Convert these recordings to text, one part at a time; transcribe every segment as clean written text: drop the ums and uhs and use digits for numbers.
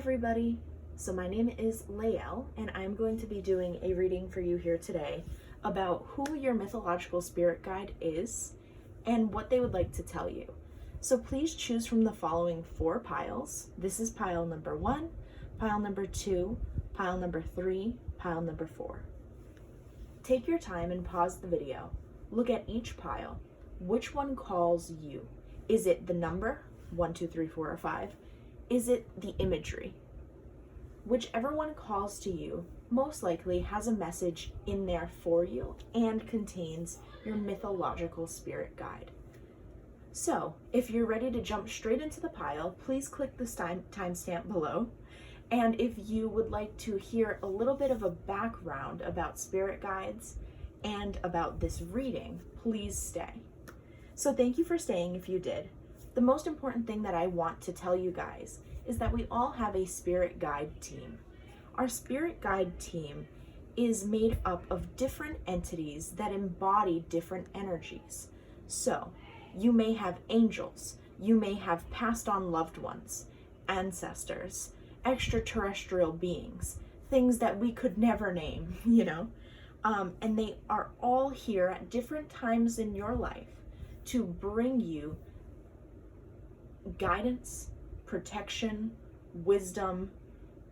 everybody. So my name is Lael, and I'm going to be doing a reading for you here today about who your mythological spirit guide is and what they would like to tell you. So please choose from the following 4 piles. This is pile number 1, pile number 2, pile number 3, pile number 4. Take your time and pause the video. Look at each pile. Which one calls you? Is it the number 1, 2, 3, 4, or 5? Is it the imagery? Whichever one calls to you most likely has a message in there for you and contains your mythological spirit guide. So if you're ready to jump straight into the pile, please click the timestamp below. And if you would like to hear a little bit of a background about spirit guides and about this reading, please stay. So thank you for staying if you did. The most important thing that I want to tell you guys is that we all have a spirit guide team. Our spirit guide team is made up of different entities that embody different energies. So you may have angels, you may have passed on loved ones, ancestors, extraterrestrial beings, things that we could never name, and they are all here at different times in your life to bring you guidance, protection, wisdom,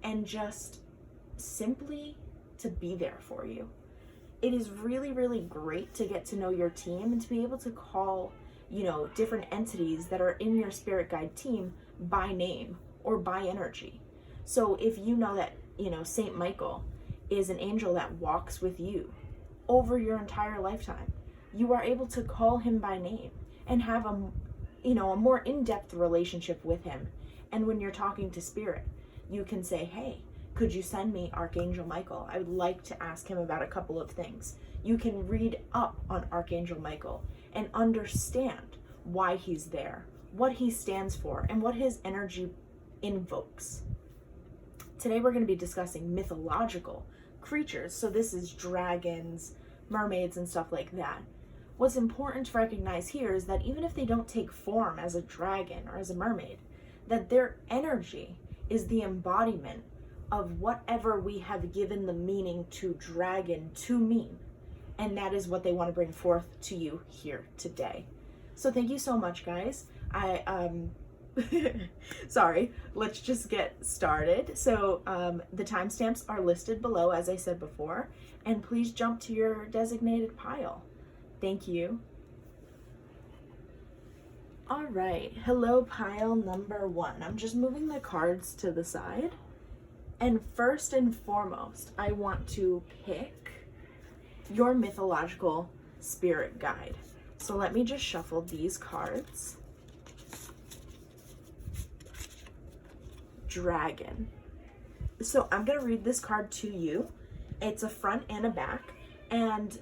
and just simply to be there for you. It is really, really great to get to know your team and to be able to call, different entities that are in your spirit guide team by name or by energy. So if you know that, Saint Michael is an angel that walks with you over your entire lifetime, you are able to call him by name and have a more in-depth relationship with him. And when you're talking to spirit, you can say, hey, could you send me Archangel Michael? I would like to ask him about a couple of things. You can read up on Archangel Michael and understand why he's there, what he stands for, and what his energy invokes. Today we're going to be discussing mythological creatures. So this is dragons, mermaids, and stuff like that. What's important to recognize here is that even if they don't take form as a dragon or as a mermaid, that their energy is the embodiment of whatever we have given the meaning to dragon to mean. And that is what they want to bring forth to you here today. So thank you so much, guys. Sorry, let's just get started. So the timestamps are listed below, as I said before, and please jump to your designated pile. Thank you. All right, hello pile number 1. I'm just moving the cards to the side. And first and foremost, I want to pick your mythological spirit guide. So let me just shuffle these cards. Dragon. So I'm gonna read this card to you. It's a front and a back. And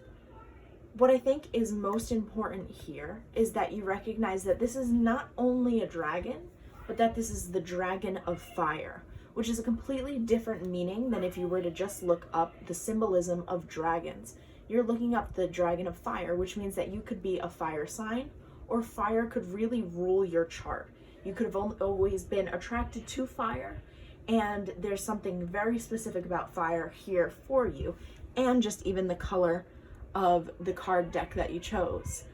what I think is most important here is that you recognize that this is not only a dragon, but that this is the dragon of fire, which is a completely different meaning than if you were to just look up the symbolism of dragons. You're looking up the dragon of fire, which means that you could be a fire sign, or fire could really rule your chart. You could have always been attracted to fire, and there's something very specific about fire here for you, and just even the color of the card deck that you chose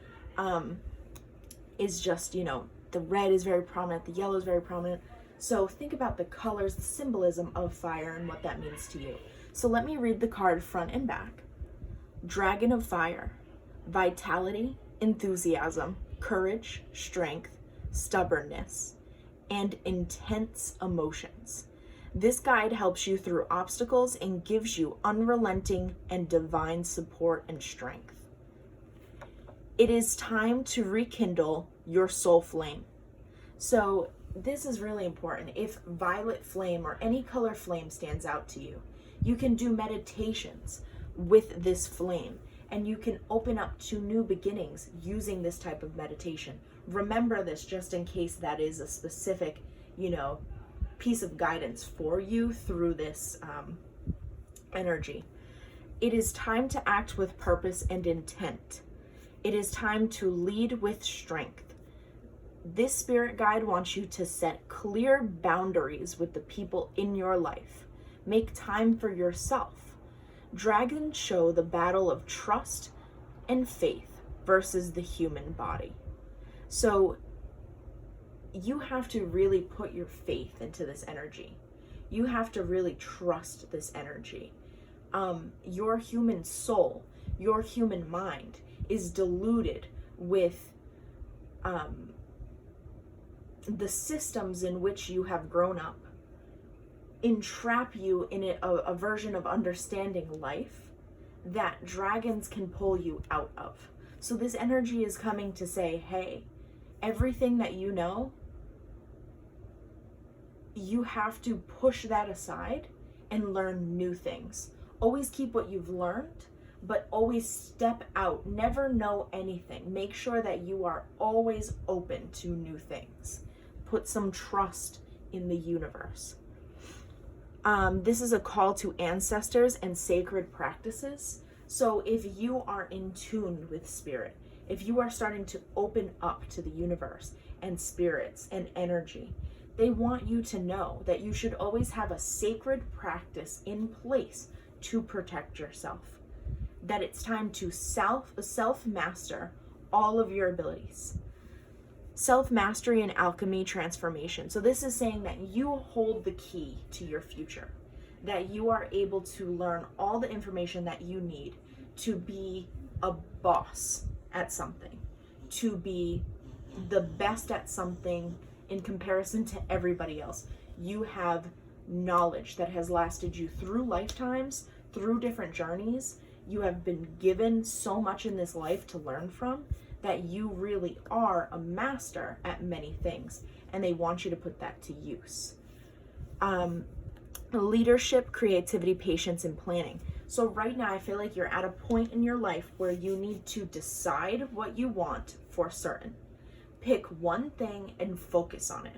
is just, the red is very prominent, the yellow is very prominent. So think about the colors, the symbolism of fire and what that means to you. So let me read the card front and back. Dragon of fire, vitality, enthusiasm, courage, strength, stubbornness, and intense emotions. This guide helps you through obstacles and gives you unrelenting and divine support and strength. It is time to rekindle your soul flame. So this is really important. If violet flame or any color flame stands out to you, you can do meditations with this flame, and you can open up to new beginnings using this type of meditation. Remember this just in case that is a specific, piece of guidance for you through this energy. It is time to act with purpose and intent. It is time to lead with strength. This spirit guide wants you to set clear boundaries with the people in your life. Make time for yourself. Dragons show the battle of trust and faith versus the human body. So you have to really put your faith into this energy. You have to really trust this energy. Your human soul, your human mind is diluted with the systems in which you have grown up, entrap you in a version of understanding life that dragons can pull you out of. So this energy is coming to say, hey, everything that you know, you have to push that aside and learn new things. Always keep what you've learned, but always step out. Never know anything. Make sure that you are always open to new things. Put some trust in the universe. This is a call to ancestors and sacred practices. So if you are in tune with spirit, if you are starting to open up to the universe and spirits and energy, they want you to know that you should always have a sacred practice in place to protect yourself. That it's time to self-master all of your abilities. Self-mastery and alchemy transformation. So this is saying that you hold the key to your future, that you are able to learn all the information that you need to be a boss at something, to be the best at something in comparison to everybody else. You have knowledge that has lasted you through lifetimes, through different journeys. You have been given so much in this life to learn from that you really are a master at many things, and they want you to put that to use. Leadership, creativity, patience, and planning. So right now I feel like you're at a point in your life where you need to decide what you want for certain. Pick one thing and focus on it.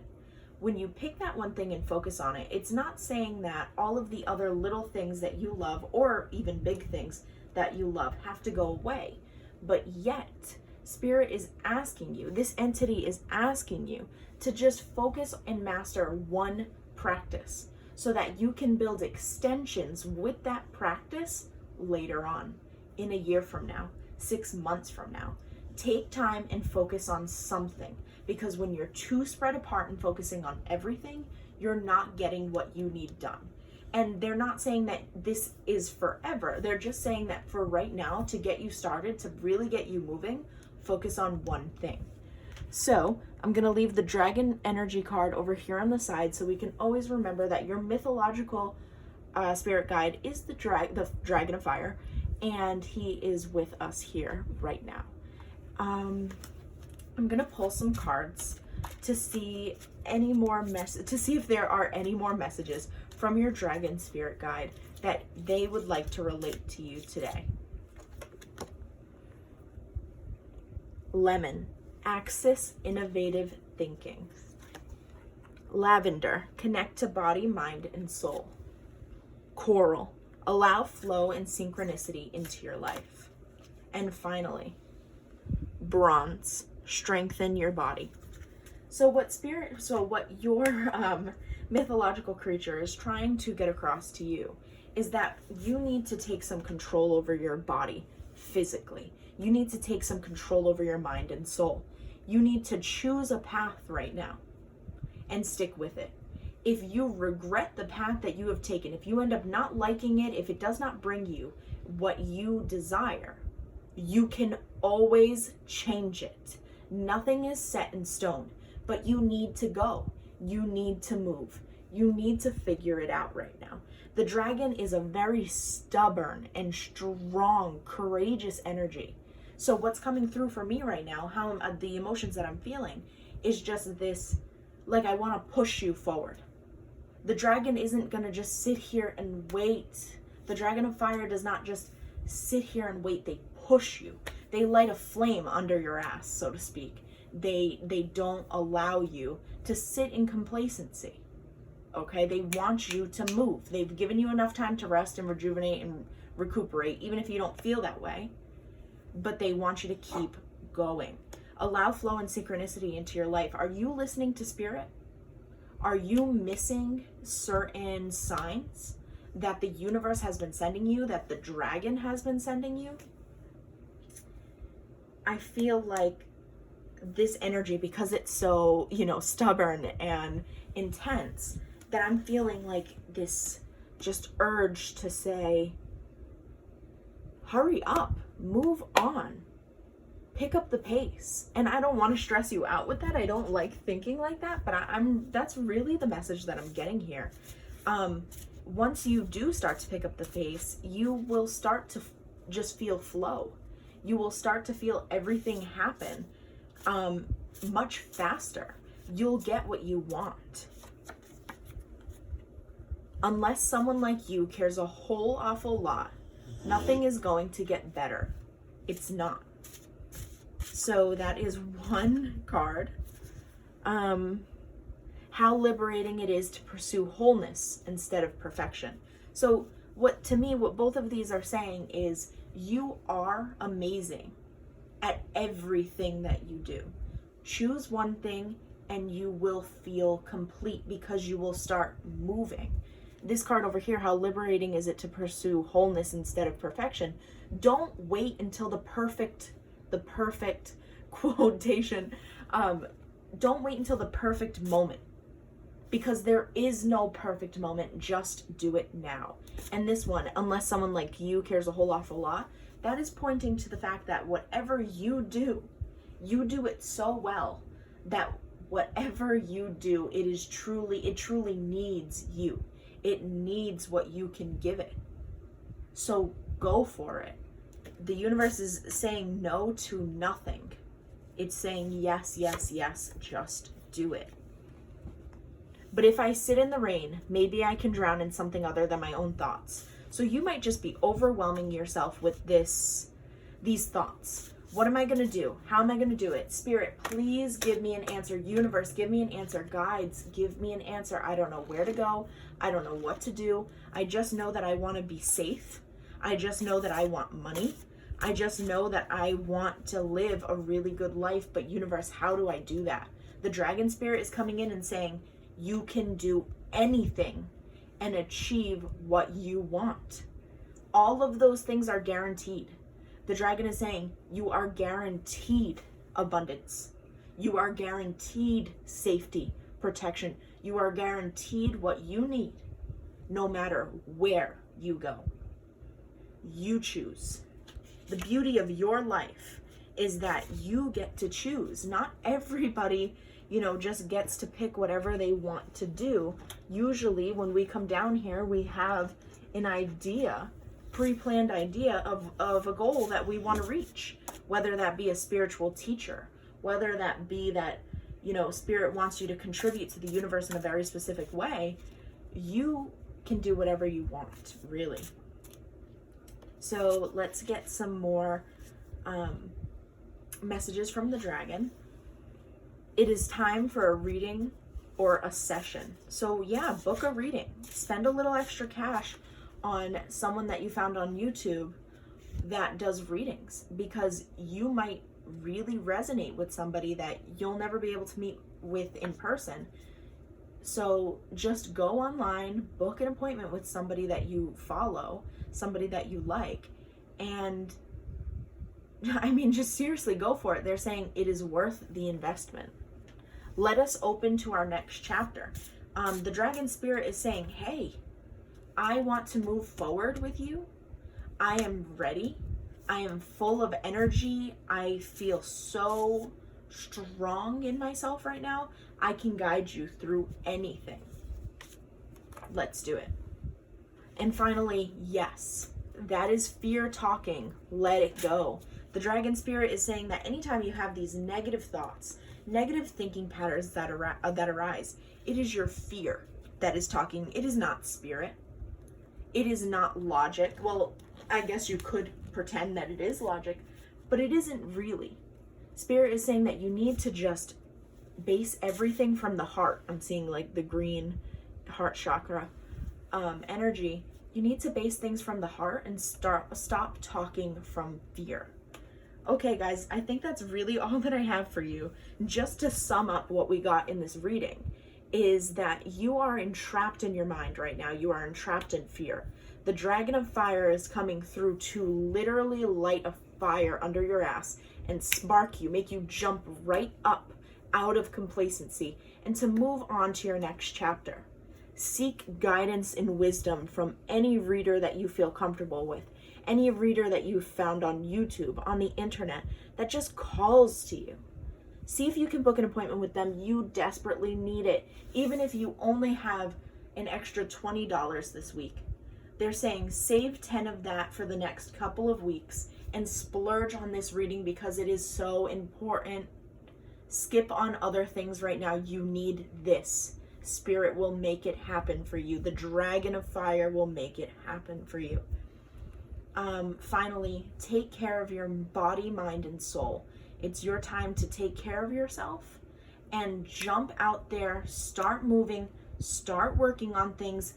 When you pick that one thing and focus on it, it's not saying that all of the other little things that you love, or even big things that you love, have to go away. But yet, Spirit is asking you, this entity is asking you to just focus and master one practice so that you can build extensions with that practice later on, in a year from now, 6 months from now. Take time and focus on something, because when you're too spread apart and focusing on everything, you're not getting what you need done. And they're not saying that this is forever. They're just saying that for right now, to get you started, to really get you moving, focus on one thing. So I'm going to leave the dragon energy card over here on the side so we can always remember that your mythological spirit guide is the dragon of fire, and he is with us here right now. I'm going to pull some cards to see any more to see if there are any more messages from your dragon spirit guide that they would like to relate to you today. Lemon, Axis Innovative Thinking. Lavender, connect to body, mind, and soul. Coral, allow flow and synchronicity into your life. And finally, Bronze, strengthen your body. So what your mythological creature is trying to get across to you is that you need to take some control over your body physically. You need to take some control over your mind and soul. You need to choose a path right now and stick with it. If you regret the path that you have taken, if you end up not liking it, if it does not bring you what you desire, you can always change it. Nothing is set in stone, but you need to go. You need to move. You need to figure it out right now. The dragon is a very stubborn and strong, courageous energy. So what's coming through for me right now, how the emotions that I'm feeling, is just this, like, I want to push you forward. The dragon isn't going to just sit here and wait. The dragon of fire does not just sit here and wait. They push you. They light a flame under your ass, so to speak. They don't allow you to sit in complacency. Okay? They want you to move. They've given you enough time to rest and rejuvenate and recuperate, even if you don't feel that way. But they want you to keep going. Allow flow and synchronicity into your life. Are you listening to spirit? Are you missing certain signs that the universe has been sending you, that the dragon has been sending you? I feel like this energy, because it's so, stubborn and intense, that I'm feeling like this just urge to say, hurry up, move on, pick up the pace. And I don't want to stress you out with that. I don't like thinking like that, but that's really the message that I'm getting here. Once you do start to pick up the pace, you will start to just feel flow. You will start to feel everything happen much faster. You'll get what you want. Unless someone like you cares a whole awful lot, nothing is going to get better. It's not. So that is one card. How liberating it is to pursue wholeness instead of perfection. So what both of these are saying is, you are amazing at everything that you do. Choose one thing and you will feel complete, because you will start moving. This card over here, how liberating is it to pursue wholeness instead of perfection? Don't wait until the perfect quotation. Don't wait until the perfect moment, because there is no perfect moment. Just do it now. And this one, unless someone like you cares a whole awful lot, that is pointing to the fact that whatever you do it so well that whatever you do, it truly needs you. It needs what you can give it. So go for it. The universe is saying no to nothing. It's saying yes, yes, yes, just do it. But if I sit in the rain, maybe I can drown in something other than my own thoughts. So you might just be overwhelming yourself with these thoughts. What am I going to do? How am I going to do it? Spirit, please give me an answer. Universe, give me an answer. Guides, give me an answer. I don't know where to go. I don't know what to do. I just know that I want to be safe. I just know that I want money. I just know that I want to live a really good life. But universe, how do I do that? The dragon spirit is coming in and saying, you can do anything and achieve what you want. All of those things are guaranteed. The dragon is saying, you are guaranteed abundance. You are guaranteed safety, protection. You are guaranteed what you need, no matter where you go. You choose. The beauty of your life is that you get to choose. Not everybody, just gets to pick whatever they want to do. Usually when we come down here, we have an idea, pre-planned idea of a goal that we want to reach, whether that be a spiritual teacher, whether that be that, spirit wants you to contribute to the universe in a very specific way. You can do whatever you want, really. So let's get some more messages from the dragon. It is time for a reading or a session. So yeah, book a reading. Spend a little extra cash on someone that you found on YouTube that does readings, because you might really resonate with somebody that you'll never be able to meet with in person. So just go online, book an appointment with somebody that you follow, somebody that you like, and just seriously go for it. They're saying it is worth the investment. Let us open to our next chapter. The dragon spirit is saying, hey, I want to move forward with you. I am ready. I am full of energy. I feel so strong in myself right now. I can guide you through anything. Let's do it. And finally, yes, that is fear talking. Let it go. The dragon spirit is saying that anytime you have these negative thoughts, negative thinking patterns that arise, it is your fear that is talking. It is not spirit. It is not logic. Well, I guess you could pretend that it is logic, but it isn't really. Spirit is saying that you need to just base everything from the heart. I'm seeing like the green heart chakra energy. You need to base things from the heart and stop talking from fear. Okay, guys, I think that's really all that I have for you. Just to sum up what we got in this reading, is that you are entrapped in your mind right now. You are entrapped in fear. The dragon of fire is coming through to literally light a fire under your ass and spark you, make you jump right up out of complacency and to move on to your next chapter. Seek guidance and wisdom from any reader that you feel comfortable with, any reader that you've found on YouTube, on the internet, that just calls to you. See if you can book an appointment with them. You desperately need it. Even if you only have an extra $20 this week. They're saying save 10 of that for the next couple of weeks and splurge on this reading because it is so important. Skip on other things right now. You need this. Spirit will make it happen for you. The dragon of fire will make it happen for you. Finally, take care of your body, mind, and soul. It's your time to take care of yourself and jump out there, start moving, start working on things.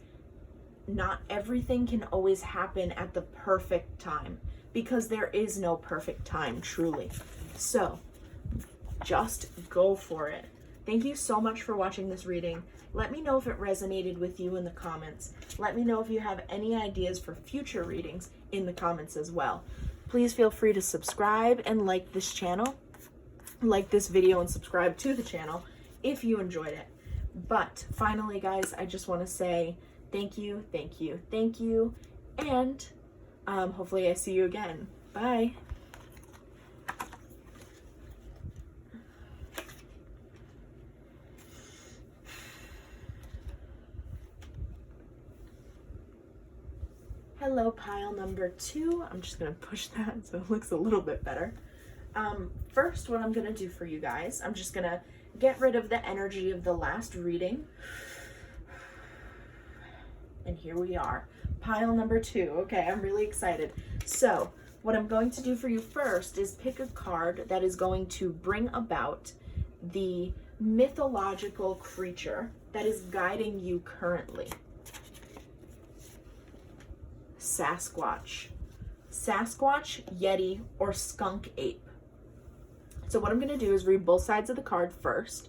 Not everything can always happen at the perfect time because there is no perfect time, truly. So just go for it. Thank you so much for watching this reading. Let me know if it resonated with you in the comments. Let me know if you have any ideas for future readings in the comments as well. Please feel free to subscribe and like this channel, like this video and subscribe to the channel if you enjoyed it. But finally, guys, I just want to say thank you, thank you, thank you, and hopefully I see you again. Bye. Hello, pile number 2. I'm just going to push that so it looks a little bit better. First, what I'm going to do for you guys, I'm just going to get rid of the energy of the last reading. And here we are. Pile number 2. Okay, I'm really excited. So, what I'm going to do for you first is pick a card that is going to bring about the mythological creature that is guiding you currently. Sasquatch. Sasquatch, Yeti, or skunk ape. So what I'm going to do is read both sides of the card first.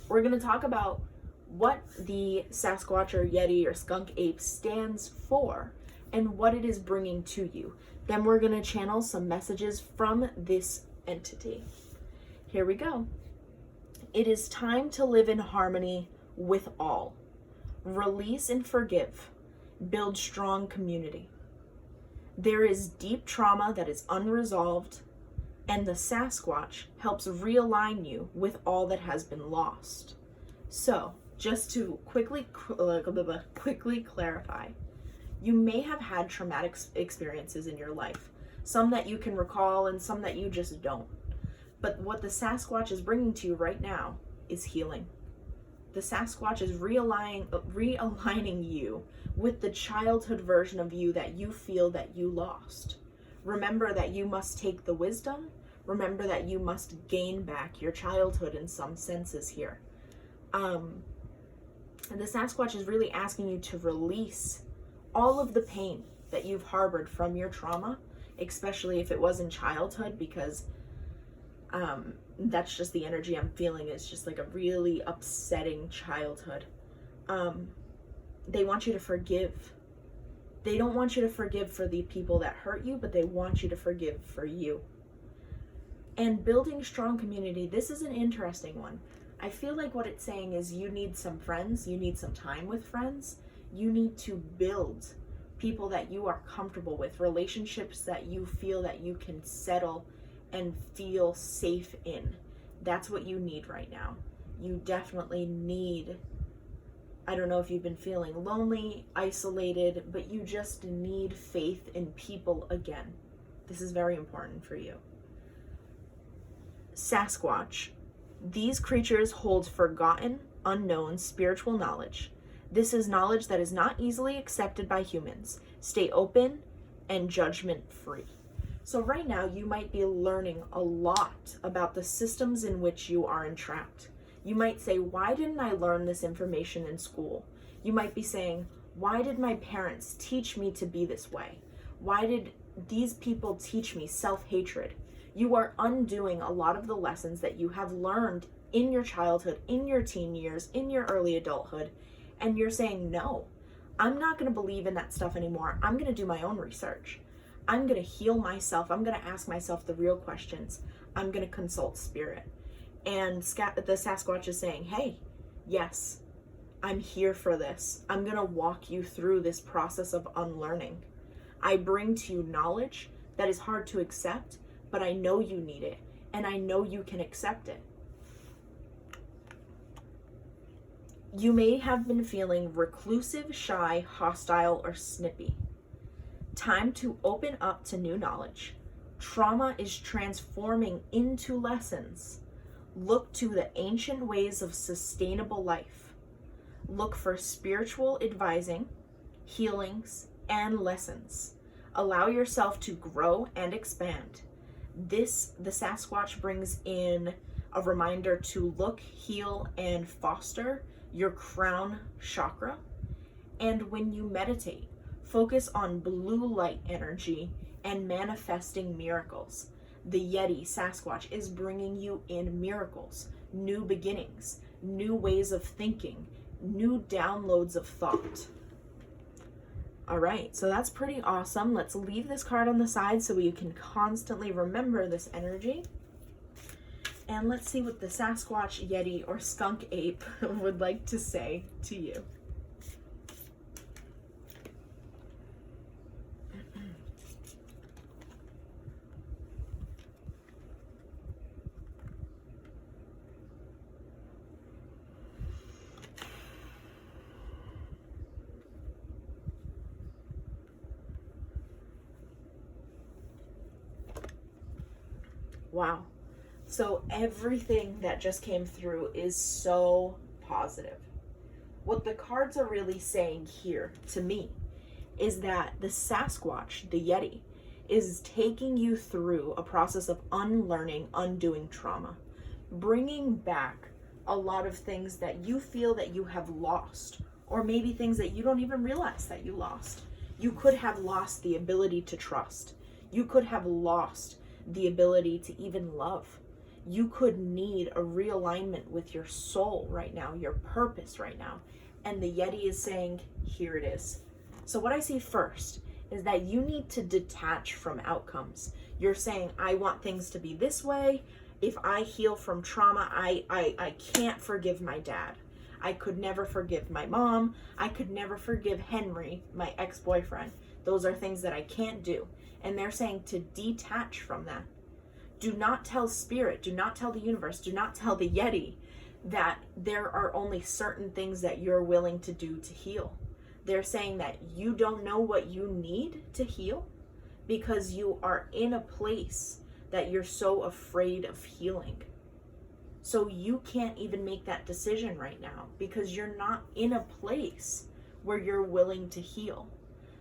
We're going to talk about what the Sasquatch or Yeti or skunk ape stands for and what it is bringing to you. Then we're going to channel some messages from this entity. Here we go. It is time to live in harmony with all. Release and forgive. Build strong community. There is deep trauma that is unresolved, and the Sasquatch helps realign you with all that has been lost. So, just to quickly clarify, you may have had traumatic experiences in your life, some that you can recall and some that you just don't. But what the Sasquatch is bringing to you right now is healing. The Sasquatch is realigning you with the childhood version of you that you feel that you lost. Remember that you must take the wisdom. Remember that you must gain back your childhood in some senses here. And the Sasquatch is really asking you to release all of the pain that you've harbored from your trauma, especially if it was in childhood, because that's just the energy I'm feeling. Is just like a really upsetting childhood. They want you to forgive. They don't want you to forgive for the people that hurt you, but they want you to forgive for you. And building strong community, this is an interesting one. I feel like what it's saying is you need some friends, you need some time with friends, you need to build people that you are comfortable with, relationships that you feel that you can settle and feel safe in. That's what you need right now. You definitely need, I don't know if you've been feeling lonely, isolated, but you just need faith in people again. This is very important for you. Sasquatch. These creatures hold forgotten, unknown spiritual knowledge. This is knowledge that is not easily accepted by humans. Stay open and judgment free. So right now you might be learning a lot about the systems in which you are entrapped. You might say, why didn't I learn this information in school? You might be saying, why did my parents teach me to be this way? Why did these people teach me self-hatred? You are undoing a lot of the lessons that you have learned in your childhood, in your teen years, in your early adulthood, and you're saying, no, I'm not going to believe in that stuff anymore. I'm going to do my own research. I'm going to heal myself. I'm going to ask myself the real questions. I'm going to consult spirit. And the Sasquatch is saying, hey, yes, I'm here for this. I'm going to walk you through this process of unlearning. I bring to you knowledge that is hard to accept, but I know you need it, and I know you can accept it. You may have been feeling reclusive, shy, hostile, or snippy. Time to open up to new knowledge. Trauma is transforming into lessons. Look to the ancient ways of sustainable life. Look for spiritual advising, healings, and lessons. Allow yourself to grow and expand. The Sasquatch brings in a reminder to look, heal, and foster your crown chakra. And when you meditate, focus on blue light energy and manifesting miracles. The Yeti Sasquatch is bringing you in miracles, new beginnings, new ways of thinking, new downloads of thought. All right, so that's pretty awesome. Let's leave this card on the side so we can constantly remember this energy. And let's see what the Sasquatch, Yeti, or Skunk Ape would like to say to you. Wow. So everything that just came through is so positive. What the cards are really saying here to me is that the Sasquatch, the Yeti, is taking you through a process of unlearning, undoing trauma, bringing back a lot of things that you feel that you have lost, or maybe things that you don't even realize that you lost. You could have lost the ability to trust. You could have lost the ability to even love. You could need a realignment with your soul right now, your purpose right now. And the Yeti is saying, here it is. So what I see first is that you need to detach from outcomes. You're saying, I want things to be this way. If I heal from trauma, I can't forgive my dad. I could never forgive my mom. I could never forgive Henry, my ex-boyfriend. Those are things that I can't do. And they're saying to detach from that. Do not tell spirit, do not tell the universe, do not tell the Yeti that there are only certain things that you're willing to do to heal. They're saying that you don't know what you need to heal because you are in a place that you're so afraid of healing. So you can't even make that decision right now because you're not in a place where you're willing to heal.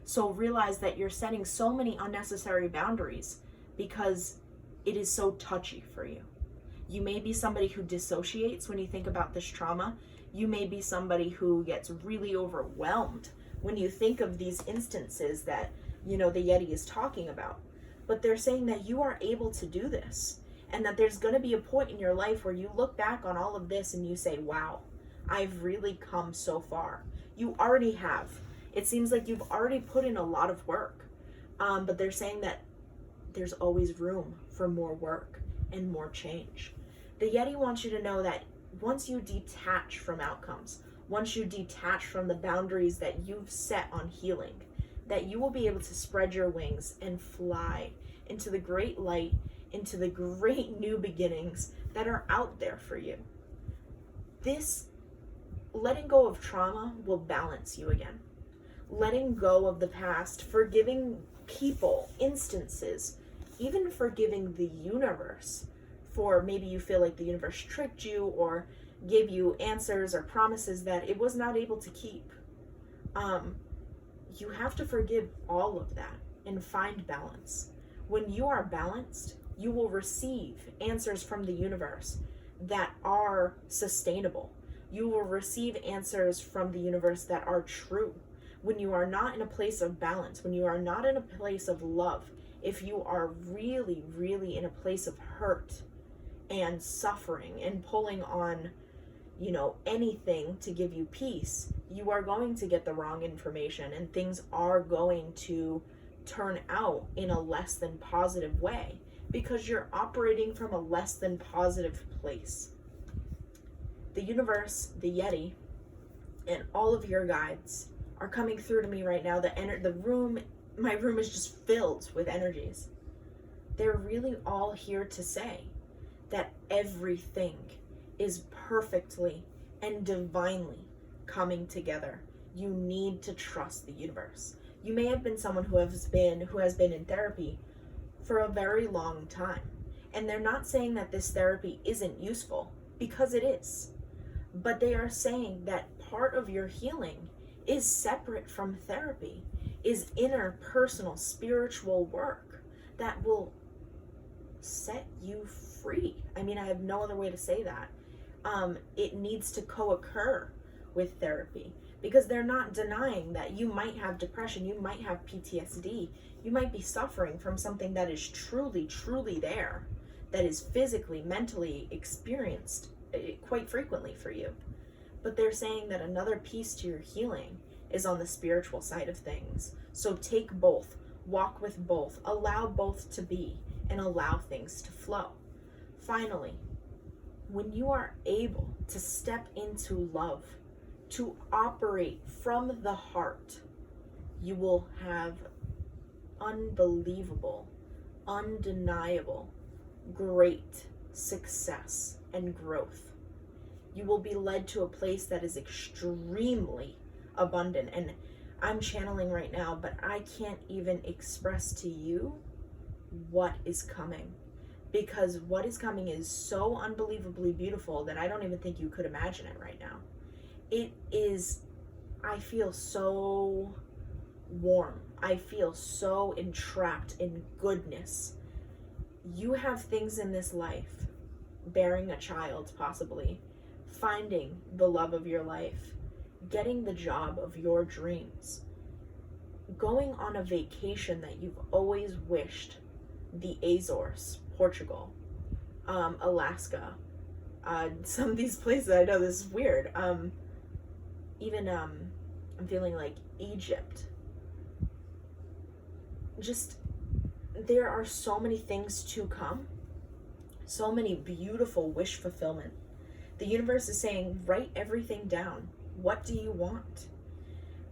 So realize that you're setting so many unnecessary boundaries because it is so touchy for you. You may be somebody who dissociates when you think about this trauma. You may be somebody who gets really overwhelmed when you think of these instances that, the Yeti is talking about. But they're saying that you are able to do this, and that there's going to be a point in your life where you look back on all of this and you say, wow, I've really come so far. You already have. It seems like you've already put in a lot of work, but they're saying that there's always room for more work and more change. The Yeti wants you to know that once you detach from outcomes, once you detach from the boundaries that you've set on healing, that you will be able to spread your wings and fly into the great light, into the great new beginnings that are out there for you. This letting go of trauma will balance you again. Letting go of the past, forgiving people, instances, even forgiving the universe for maybe you feel like the universe tricked you or gave you answers or promises that it was not able to keep. You have to forgive all of that and find balance. When you are balanced, you will receive answers from the universe that are sustainable. You will receive answers from the universe that are true. When you are not in a place of balance, when you are not in a place of love, if you are really, really in a place of hurt and suffering and pulling on, anything to give you peace, you are going to get the wrong information, and things are going to turn out in a less than positive way because you're operating from a less than positive place. The universe, the Yeti, and all of your guides are coming through to me right now. My room is just filled with energies. They're really all here to say that everything is perfectly and divinely coming together. You need to trust the universe. You may have been someone who has been in therapy for a very long time, and they're not saying that this therapy isn't useful, because it is. But they are saying that part of your healing is separate from therapy, is inner, personal, spiritual work that will set you free. I mean, I have no other way to say that. It needs to co-occur with therapy, because they're not denying that you might have depression, you might have PTSD, you might be suffering from something that is truly, truly there, that is physically, mentally experienced quite frequently for you. But they're saying that another piece to your healing is on the spiritual side of things. So take both, walk with both, allow both to be, and allow things to flow. Finally, when you are able to step into love, to operate from the heart, you will have unbelievable, undeniable, great success and growth. You will be led to a place that is extremely abundant. And I'm channeling right now, but I can't even express to you what is coming, because what is coming is so unbelievably beautiful that I don't even think you could imagine it right now. It is, I feel so warm. I feel so entrapped in goodness. You have things in this life, bearing a child possibly, finding the love of your life, getting the job of your dreams, going on a vacation that you've always wished, the Azores, Portugal, Alaska, some of these places, I know this is weird, even I'm feeling like Egypt. Just, there are so many things to come, so many beautiful wish fulfillment. The universe is saying, write everything down. What do you want?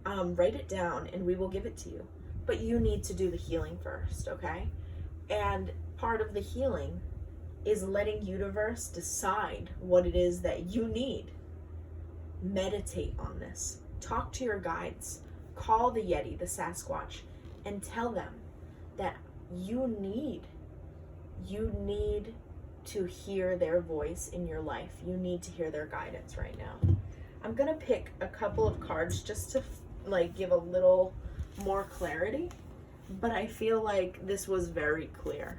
Write it down and we will give it to you. But you need to do the healing first, okay? And part of the healing is letting universe decide what it is that you need. Meditate on this. Talk to your guides. Call the Yeti, the Sasquatch, and tell them that you need to hear their voice in your life. You need to hear their guidance right now. I'm gonna pick a couple of cards just to give a little more clarity, but I feel like this was very clear.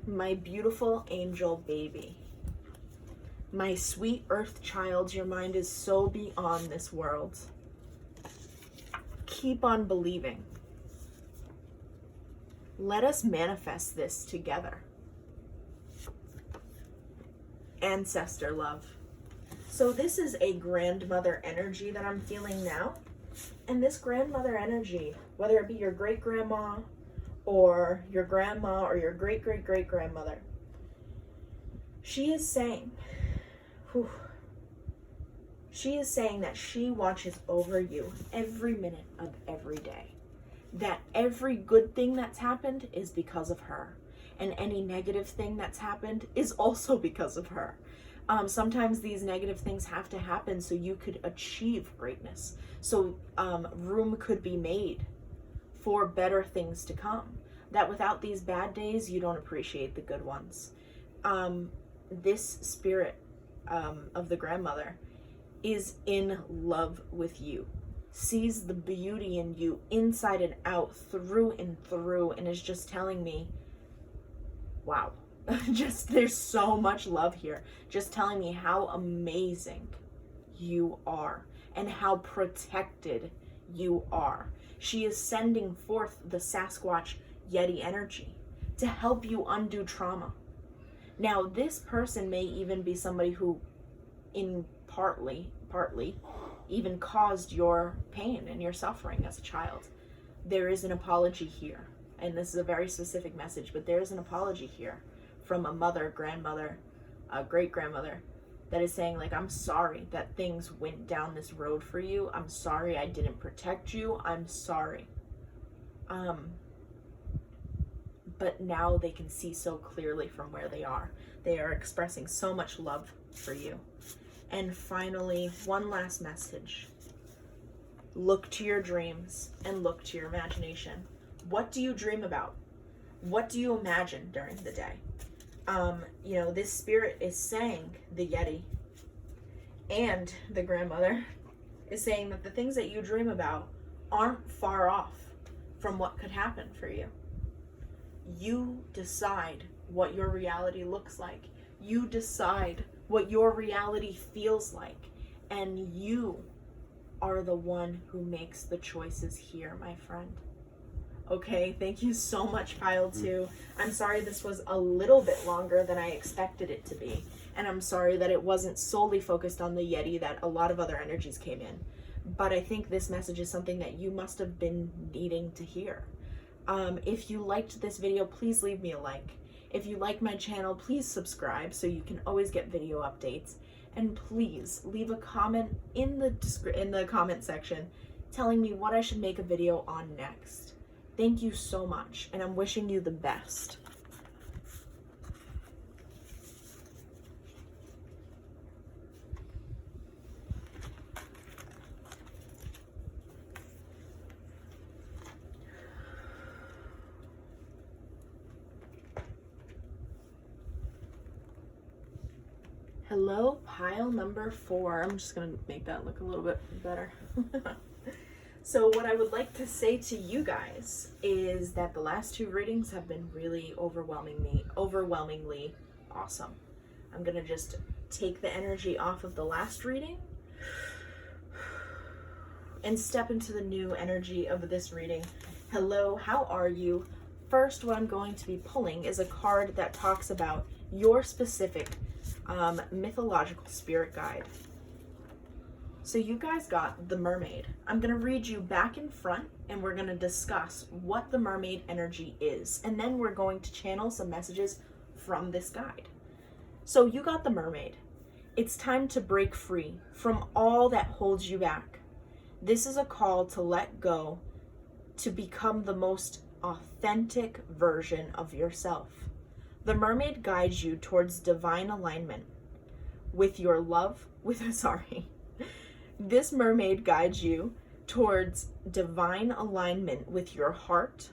My beautiful angel baby, my sweet earth child, your mind is so beyond this world. Keep on believing. Let us manifest this together. Ancestor love. So this is a grandmother energy that I'm feeling now. And this grandmother energy, whether it be your great grandma or your grandma or your great great great grandmother, she is saying that she watches over you every minute of every day. That every good thing that's happened is because of her. And any negative thing that's happened is also because of her. Sometimes these negative things have to happen so you could achieve greatness. So room could be made for better things to come. That without these bad days, you don't appreciate the good ones. This spirit of the grandmother is in love with you, sees the beauty in you inside and out, through and through, and is just telling me, wow, just there's so much love here. Just telling me how amazing you are and how protected you are. She is sending forth the Sasquatch Yeti energy to help you undo trauma. Now, this person may even be somebody who partly even caused your pain and your suffering as a child. There is an apology here, and this is a very specific message, but there is an apology here from a mother, grandmother, a great-grandmother that is saying, like, I'm sorry that things went down this road for you. I'm sorry I didn't protect you. I'm sorry. But now they can see so clearly from where they are. They are expressing so much love for you. And finally, one last message. Look to your dreams and look to your imagination. What do you dream about? What do you imagine during the day? This spirit is saying, the Yeti and the grandmother is saying that the things that you dream about aren't far off from what could happen for you. You decide what your reality looks like. You decide what your reality feels like. And you are the one who makes the choices here, my friend. Okay, thank you so much, Pile 2. I'm sorry this was a little bit longer than I expected it to be. And I'm sorry that it wasn't solely focused on the Yeti, that a lot of other energies came in. But I think this message is something that you must have been needing to hear. If you liked this video, please leave me a like. If you like my channel, please subscribe so you can always get video updates. And please leave a comment in the comment section telling me what I should make a video on next. Thank you so much, and I'm wishing you the best. Hello, pile number 4. I'm just going to make that look a little bit better. So what I would like to say to you guys is that the last 2 readings have been really overwhelmingly awesome. I'm going to just take the energy off of the last reading and step into the new energy of this reading. Hello, how are you? First, what I'm going to be pulling is a card that talks about your specific mythological spirit guide. So you guys got the mermaid. I'm going to read you back and front, and we're going to discuss what the mermaid energy is. And then we're going to channel some messages from this guide. So you got the mermaid. It's time to break free from all that holds you back. This is a call to let go, to become the most authentic version of yourself. The mermaid guides you towards divine alignment with your love, This mermaid guides you towards divine alignment with your heart,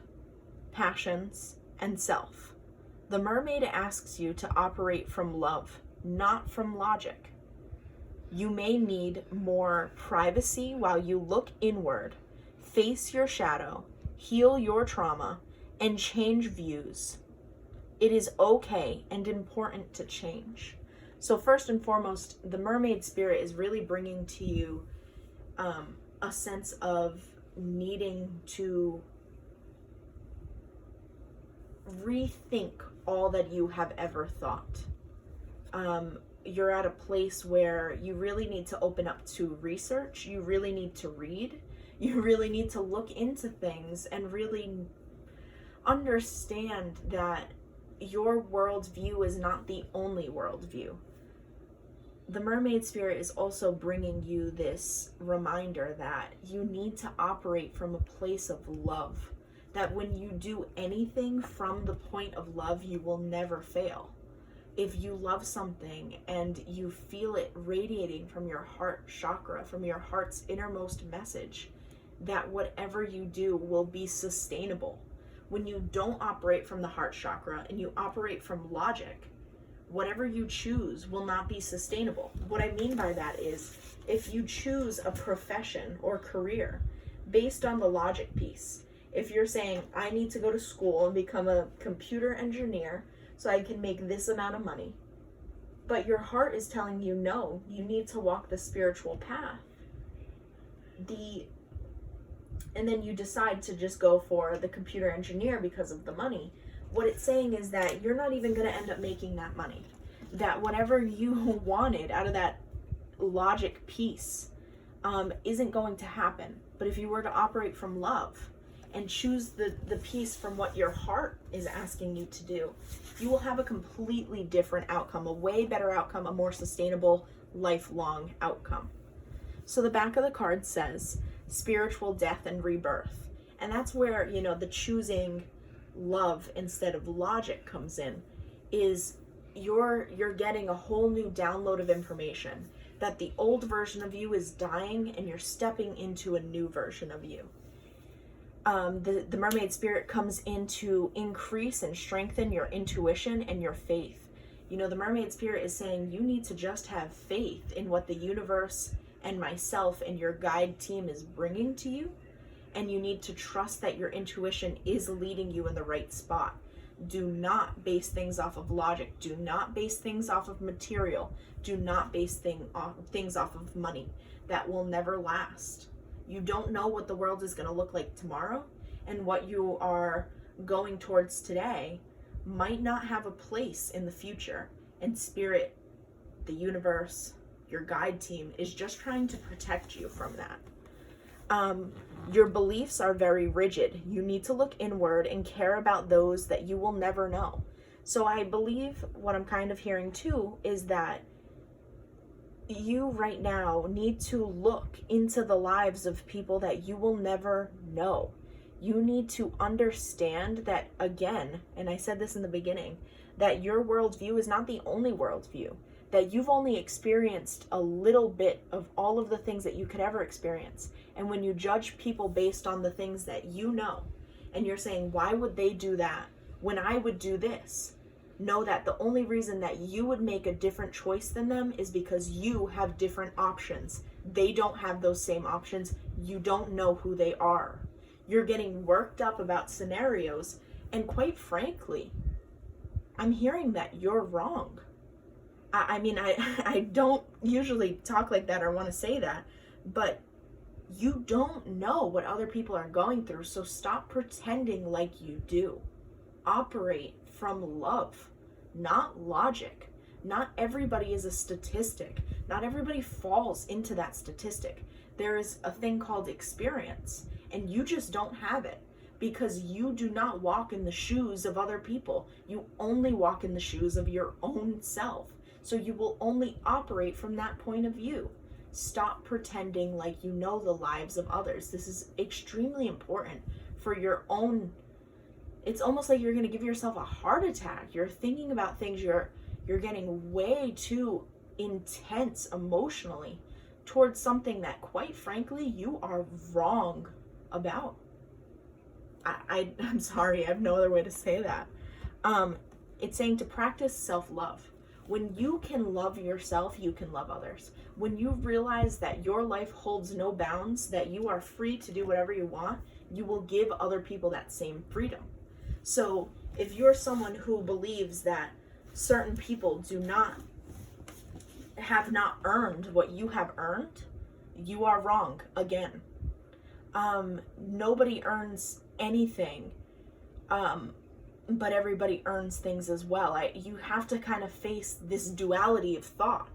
passions, and self. The mermaid asks you to operate from love, not from logic. You may need more privacy while you look inward, face your shadow, heal your trauma, and change views. It is okay and important to change. So first and foremost, the mermaid spirit is really bringing to you a sense of needing to rethink all that you have ever thought. You're at a place where you really need to open up to research. You really need to read. You really need to look into things and really understand that your worldview is not the only worldview. The mermaid spirit is also bringing you this reminder that you need to operate from a place of love. That when you do anything from the point of love, you will never fail. If you love something and you feel it radiating from your heart chakra, from your heart's innermost message, that whatever you do will be sustainable. When you don't operate from the heart chakra and you operate from logic, whatever you choose will not be sustainable. What I mean by that is, if you choose a profession or career based on the logic piece, if you're saying, I need to go to school and become a computer engineer so I can make this amount of money, but your heart is telling you, no, you need to walk the spiritual path. The and then you decide to just go for the computer engineer because of the money, what it's saying is that you're not even going to end up making that money. That whatever you wanted out of that logic piece isn't going to happen. But if you were to operate from love and choose the piece from what your heart is asking you to do, you will have a completely different outcome, a way better outcome, a more sustainable, lifelong outcome. So the back of the card says spiritual death and rebirth. And that's where, the choosing love instead of logic comes in, is you're getting a whole new download of information, that the old version of you is dying and you're stepping into a new version of you. The mermaid spirit comes in to increase and strengthen your intuition and your faith. The mermaid spirit is saying you need to just have faith in what the universe and myself and your guide team is bringing to you, and you need to trust that your intuition is leading you in the right spot. Do not base things off of logic. Do not base things off of material. Do not base things off of money. That will never last. You don't know what the world is going to look like tomorrow, and what you are going towards today might not have a place in the future. And spirit, the universe, your guide team is just trying to protect you from that. Your beliefs are very rigid. You need to look inward and care about those that you will never know. So I believe what I'm kind of hearing too is that you right now need to look into the lives of people that you will never know. You need to understand that, again, and I said this in the beginning, that your worldview is not the only worldview, that you've only experienced a little bit of all of the things that you could ever experience. And when you judge people based on the things that you know, and you're saying, why would they do that when I would do this? Know that the only reason that you would make a different choice than them is because you have different options. They don't have those same options. You don't know who they are. You're getting worked up about scenarios, and quite frankly, I'm hearing that you're wrong. I mean, I don't usually talk like that or want to say that, but you don't know what other people are going through, so stop pretending like you do. Operate from love, not logic. Not everybody is a statistic. Not everybody falls into that statistic. There is a thing called experience, and you just don't have it because you do not walk in the shoes of other people. You only walk in the shoes of your own self. So you will only operate from that point of view. Stop pretending like you know the lives of others. This is extremely important for your own. It's almost like you're going to give yourself a heart attack. You're thinking about things. You're getting way too intense emotionally towards something that, quite frankly, you are wrong about. I'm sorry. I have no other way to say that. It's saying to practice self-love. When you can love yourself, you can love others. When you realize that your life holds no bounds, that you are free to do whatever you want, you will give other people that same freedom. So if you're someone who believes that certain people have not earned what you have earned, you are wrong again. Nobody earns anything. But everybody earns things as well. You have to kind of face this duality of thought,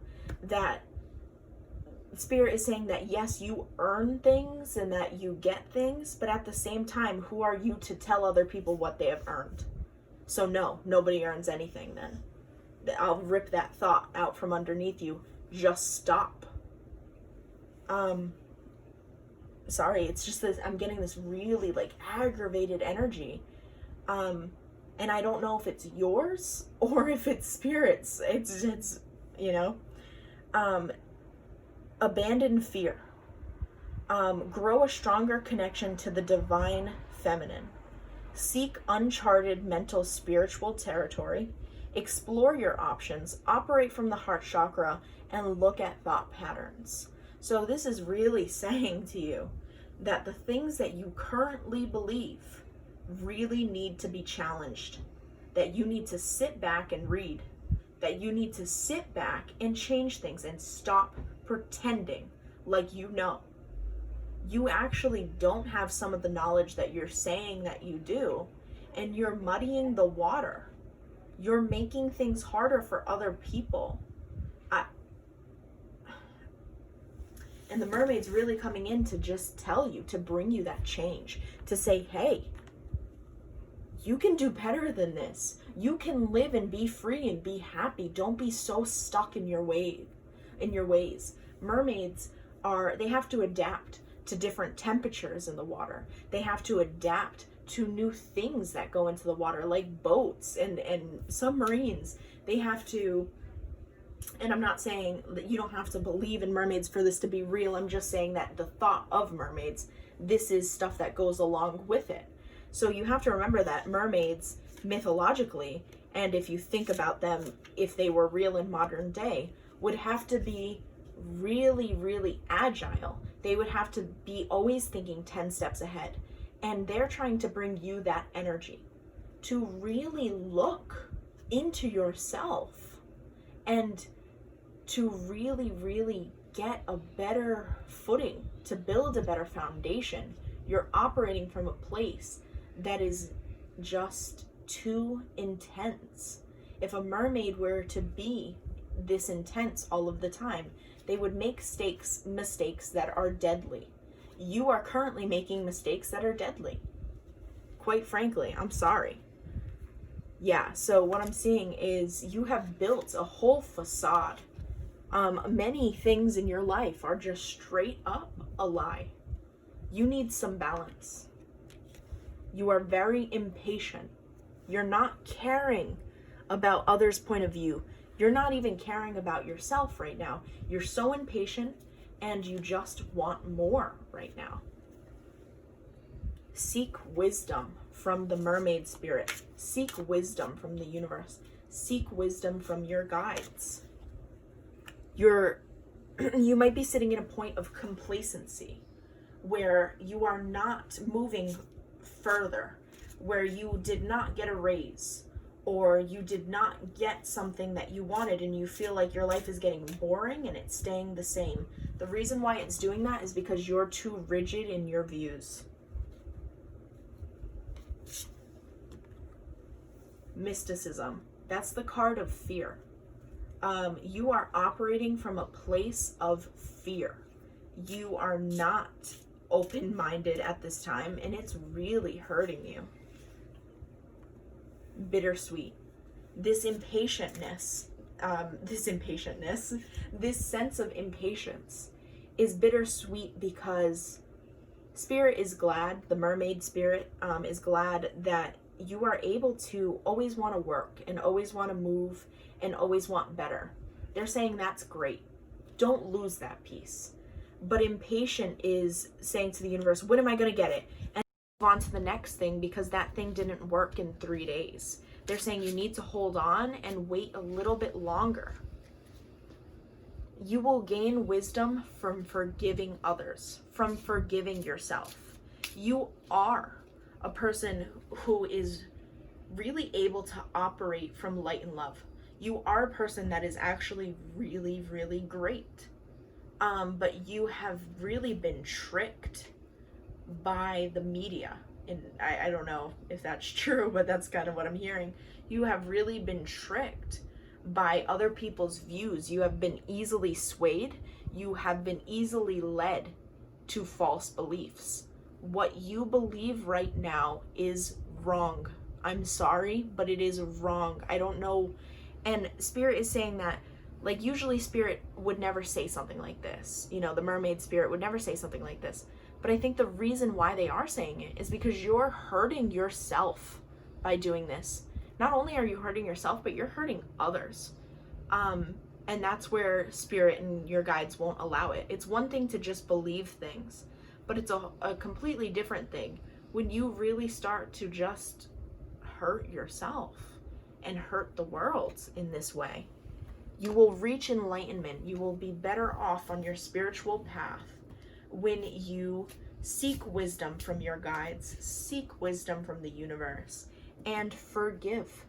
that Spirit is saying that yes, you earn things and that you get things, but at the same time, who are you to tell other people what they have earned? So no, nobody earns anything then. I'll rip that thought out from underneath you. Just stop. Sorry, it's just this, I'm getting this really aggravated energy. And I don't know if it's yours or if it's Spirit's. It's abandon fear. Grow a stronger connection to the divine feminine. Seek uncharted mental spiritual territory. Explore your options. Operate from the heart chakra and look at thought patterns. So this is really saying to you that the things that you currently believe really need to be challenged, that you need to sit back and read, that you need to sit back and change things and stop pretending like you know. You actually don't have some of the knowledge that you're saying that you do, and you're muddying the water. You're making things harder for other people. And the mermaid's really coming in to just tell you, to bring you that change, to say, hey, you can do better than this. You can live and be free and be happy. Don't be so stuck in your ways. Mermaids they have to adapt to different temperatures in the water. They have to adapt to new things that go into the water, like boats and submarines. They have to, and I'm not saying that you don't have to believe in mermaids for this to be real. I'm just saying that the thought of mermaids, this is stuff that goes along with it. So you have to remember that mermaids, mythologically, and if you think about them, if they were real in modern day, would have to be really, really agile. They would have to be always thinking 10 steps ahead. And they're trying to bring you that energy to really look into yourself and to really, really get a better footing, to build a better foundation. You're operating from a place that is just too intense. If a mermaid were to be this intense all of the time, they would make mistakes that are deadly. You are currently making mistakes that are deadly. Quite frankly, I'm sorry. Yeah, so what I'm seeing is you have built a whole facade. Many things in your life are just straight up a lie. You need some balance. You are very impatient. You're not caring about others' point of view. You're not even caring about yourself right now. You're so impatient and you just want more right now. Seek wisdom from the mermaid spirit. Seek wisdom from the universe. Seek wisdom from your guides. You might be sitting in a point of complacency where you are not moving further, where you did not get a raise, or you did not get something that you wanted and you feel like your life is getting boring and it's staying the same. The reason why it's doing that is because you're too rigid in your views. Mysticism. That's the card of fear. You are operating from a place of fear. You are not open-minded at this time, and it's really hurting you. Bittersweet. This impatientness, this sense of impatience is bittersweet because Spirit is glad, the mermaid spirit is glad that you are able to always want to work and always want to move and always want better. They're saying that's great. Don't lose that piece. But impatient is saying to the universe, when am I going to get it? And move on to the next thing because that thing didn't work in 3 days. They're saying you need to hold on and wait a little bit longer. You will gain wisdom from forgiving others, from forgiving yourself. You are a person who is really able to operate from light and love. You are a person that is actually really, really great. But you have really been tricked by the media. And I don't know if that's true, but that's kind of what I'm hearing. You have really been tricked by other people's views. You have been easily swayed. You have been easily led to false beliefs. What you believe right now is wrong. I'm sorry, but it is wrong. I don't know. And Spirit is saying that, like, usually Spirit would never say something like this. You know, the mermaid spirit would never say something like this. But I think the reason why they are saying it is because you're hurting yourself by doing this. Not only are you hurting yourself, but you're hurting others. And that's where Spirit and your guides won't allow it. It's one thing to just believe things, but it's a completely different thing when you really start to just hurt yourself and hurt the world in this way. You will reach enlightenment. You will be better off on your spiritual path when you seek wisdom from your guides, seek wisdom from the universe, and forgive.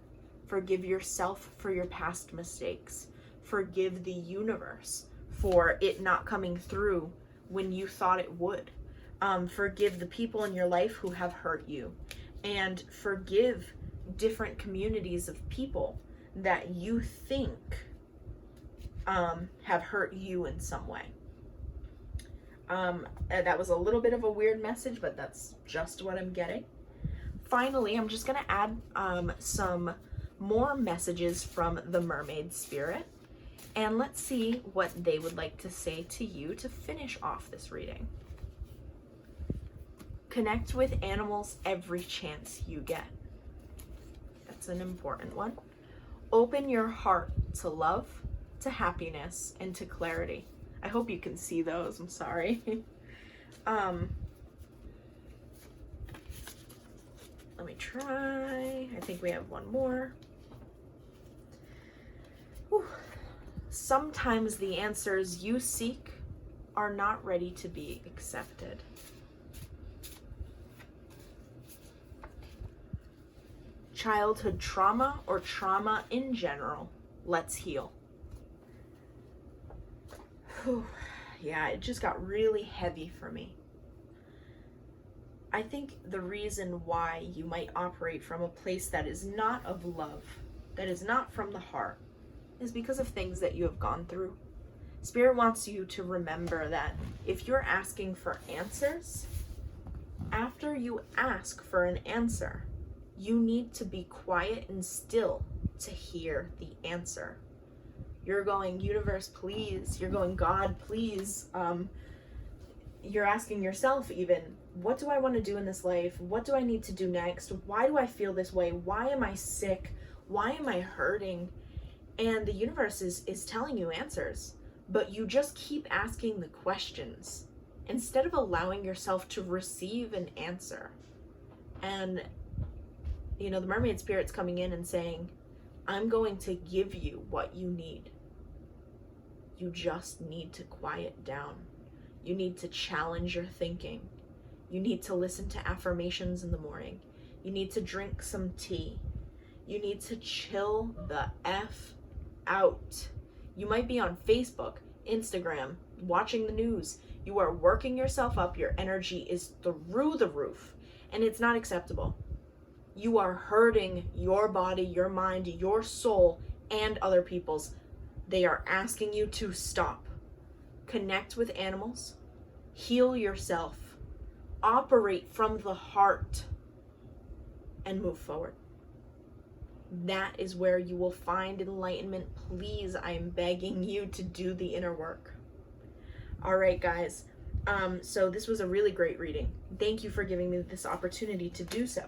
Forgive yourself for your past mistakes. Forgive the universe for it not coming through when you thought it would. Forgive the people in your life who have hurt you, and forgive different communities of people that you think have hurt you in some way. That was a little bit of a weird message, but that's just what I'm getting. Finally, I'm just going to add some more messages from the mermaid spirit, and let's see what they would like to say to you to finish off this reading. Connect with animals every chance you get. That's an important one. Open your heart to love, to happiness, and to clarity. I hope you can see those. I'm sorry. Let me try. I think we have one more. Whew. Sometimes the answers you seek are not ready to be accepted. Childhood trauma or trauma in general. Let's heal. Whew. Yeah, it just got really heavy for me. I think the reason why you might operate from a place that is not of love, that is not from the heart, is because of things that you have gone through. Spirit wants you to remember that if you're asking for answers, after you ask for an answer, you need to be quiet and still to hear the answer. You're going, universe, please. You're going, God, please. You're asking yourself even, what do I want to do in this life? What do I need to do next? Why do I feel this way? Why am I sick? Why am I hurting? And the universe is telling you answers, but you just keep asking the questions instead of allowing yourself to receive an answer. And, you know, the mermaid spirit's coming in and saying, I'm going to give you what you need. You just need to quiet down. You need to challenge your thinking. You need to listen to affirmations in the morning. You need to drink some tea. You need to chill the F out. You might be on Facebook, Instagram, watching the news. You are working yourself up. Your energy is through the roof, and it's not acceptable. You are hurting your body, your mind, your soul, and other people's. They are asking you to stop. Connect with animals. Heal yourself. Operate from the heart and move forward. That is where you will find enlightenment. Please, I am begging you to do the inner work. All right, guys. So this was a really great reading. Thank you for giving me this opportunity to do so.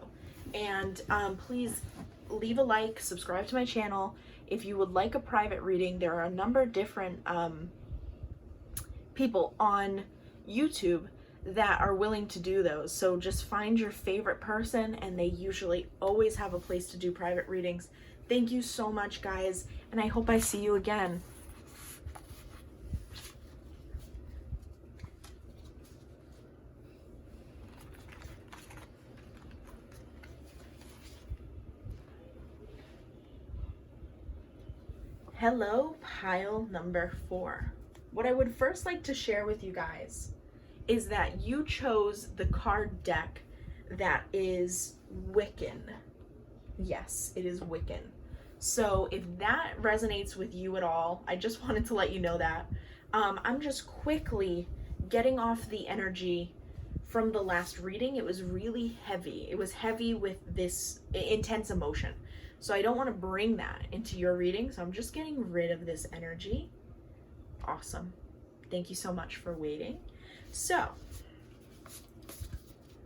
And please leave a like, subscribe to my channel. If you would like a private reading, there are a number of different people on YouTube that are willing to do those. So just find your favorite person, and they usually always have a place to do private readings. Thank you so much, guys, and I hope I see you again. Hello, pile number 4. What I would first like to share with you guys is that you chose the card deck that is Wiccan. Yes, it is Wiccan. So if that resonates with you at all, I just wanted to let you know that. I'm just quickly getting off the energy from the last reading. It was really heavy. It was heavy with this intense emotion. So I don't want to bring that into your reading. So I'm just getting rid of this energy. Awesome. Thank you so much for waiting. So